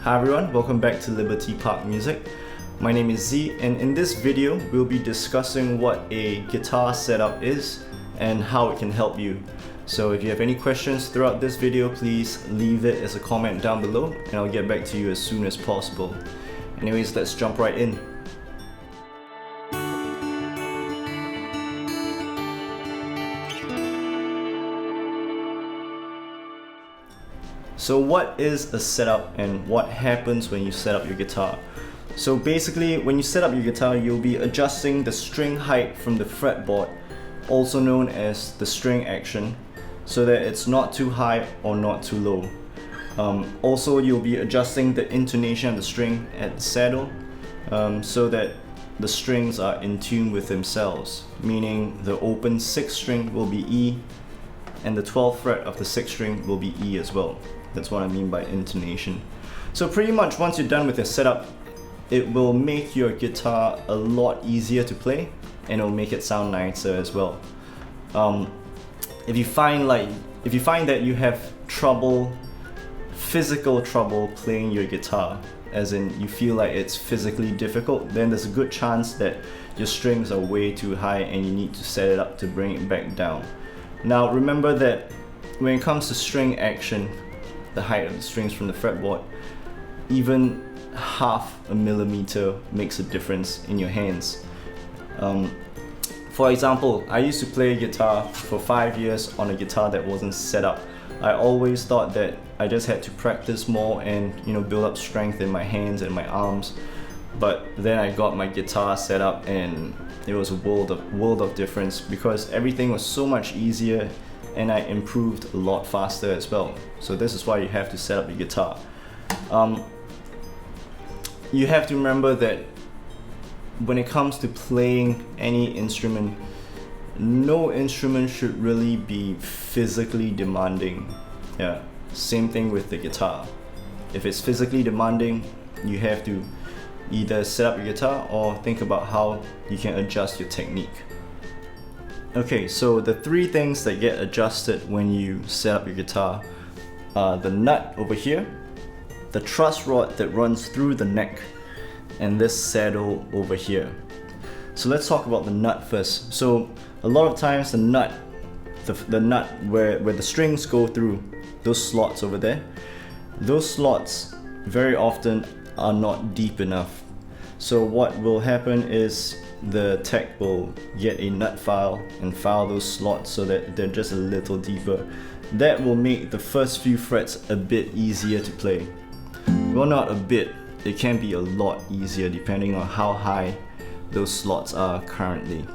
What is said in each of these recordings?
Hi everyone, welcome back to Liberty Park Music. My name is Z, and in this video we'll be discussing what a guitar setup is and how it can help you. So if you have any questions throughout this video, please leave it as a comment down below and I'll get back to you as soon as possible. Anyways, let's jump right in. So what is a setup and what happens when you set up your guitar? So basically, when you set up your guitar, you'll be adjusting the string height from the fretboard, also known as the string action, so that it's not too high or not too low. Also, you'll be adjusting the intonation of the string at the saddle, so that the strings are in tune with themselves, meaning the open 6th string will be E and the 12th fret of the 6th string will be E as well. That's what I mean by intonation. So pretty much once you're done with your setup, it will make your guitar a lot easier to play and it'll make it sound nicer as well. If you find that you have physical trouble playing your guitar, as in you feel like it's physically difficult, then there's a good chance that your strings are way too high and you need to set it up to bring it back down. Now remember that when it comes to string action, the height of the strings from the fretboard, even half a millimeter makes a difference in your hands. For example, I used to play guitar for 5 years on a guitar that wasn't set up. I always thought that I just had to practice more and build up strength in my hands and my arms. But then I got my guitar set up and it was a world of difference because everything was so much easier and I improved a lot faster as well. So this is why you have to set up your guitar. You have to remember that when it comes to playing any instrument, no instrument should really be physically demanding. Yeah, same thing with the guitar. If it's physically demanding, you have to either set up your guitar or think about how you can adjust your technique. Okay, so the 3 things that get adjusted when you set up your guitar are the nut over here, the truss rod that runs through the neck, and this saddle over here. So let's talk about the nut first. So a lot of times the nut where the strings go through, those slots over there, those slots very often are not deep enough. So what will happen is the tech will get a nut file and file those slots so that they're just a little deeper. That will make the first few frets a bit easier to play. Well, not a bit, it can be a lot easier depending on how high those slots are currently.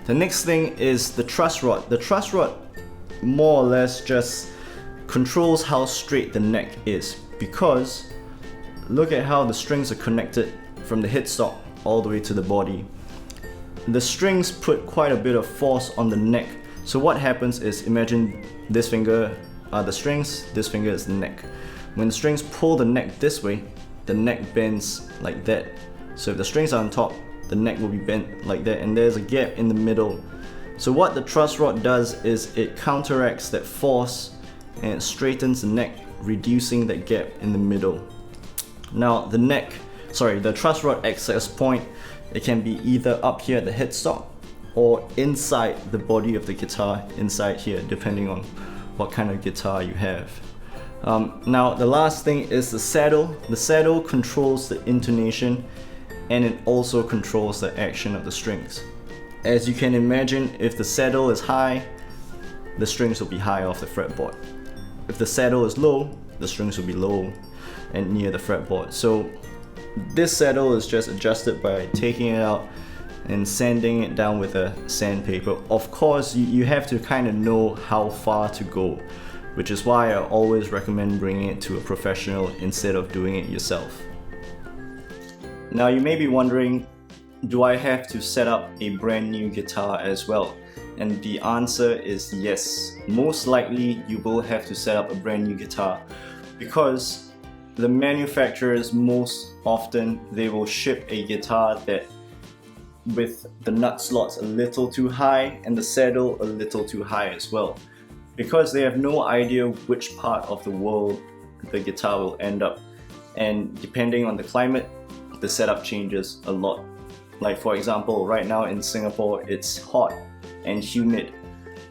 The next thing is the truss rod. The truss rod more or less just controls how straight the neck is, because look at how the strings are connected from the headstock all the way to the body. The strings put quite a bit of force on the neck. So what happens is, imagine this finger are the strings, this finger is the neck. When the strings pull the neck this way, the neck bends like that. So if the strings are on top, the neck will be bent like that, and there's a gap in the middle. So what the truss rod does is it counteracts that force and it straightens the neck, reducing that gap in the middle. Now the truss rod access point, it can be either up here at the headstock or inside the body of the guitar, inside here, depending on what kind of guitar you have. Now the last thing is the saddle. The saddle controls the intonation and it also controls the action of the strings. As you can imagine, if the saddle is high, the strings will be high off the fretboard. If the saddle is low, the strings will be low and near the fretboard. So this saddle is just adjusted by taking it out and sanding it down with a sandpaper. Of course, you have to kind of know how far to go, which is why I always recommend bringing it to a professional instead of doing it yourself. Now you may be wondering, do I have to set up a brand new guitar as well? And the answer is yes. Most likely you will have to set up a brand new guitar, because the manufacturers most often they will ship a guitar that with the nut slots a little too high and the saddle a little too high as well, because they have no idea which part of the world the guitar will end up. and depending on the climate, the setup changes a lot. Like for example, right now in Singapore, it's hot and humid,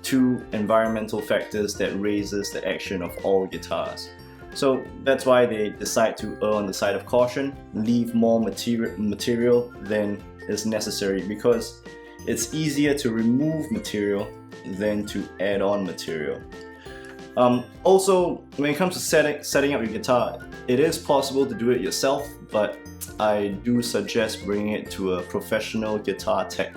two environmental factors that raises the action of all guitars. So that's why they decide to err on the side of caution, leave more material than is necessary, because it's easier to remove material than to add on material. Also, when it comes to setting up your guitar, it is possible to do it yourself, but I do suggest bringing it to a professional guitar tech.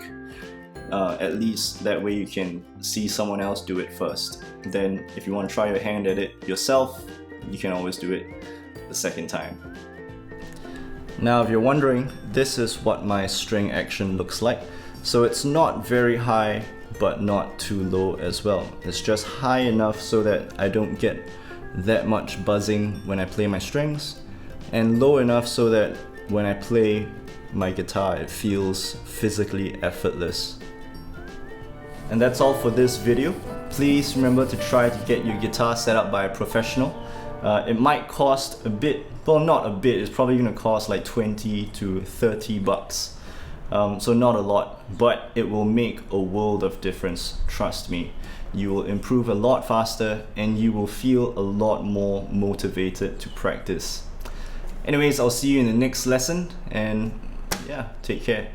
At least that way you can see someone else do it first. Then if you want to try your hand at it yourself, you can always do it the second time. Now if you're wondering, this is what my string action looks like. So it's not very high, but not too low as well. It's just high enough so that I don't get that much buzzing when I play my strings, and low enough so that when I play my guitar it feels physically effortless. And that's all for this video. Please remember to try to get your guitar set up by a professional. It might cost a bit, well not a bit, it's probably gonna cost like 20 to 30 bucks. So not a lot, but it will make a world of difference, trust me. You will improve a lot faster and you will feel a lot more motivated to practice. Anyways, I'll see you in the next lesson, and yeah, take care.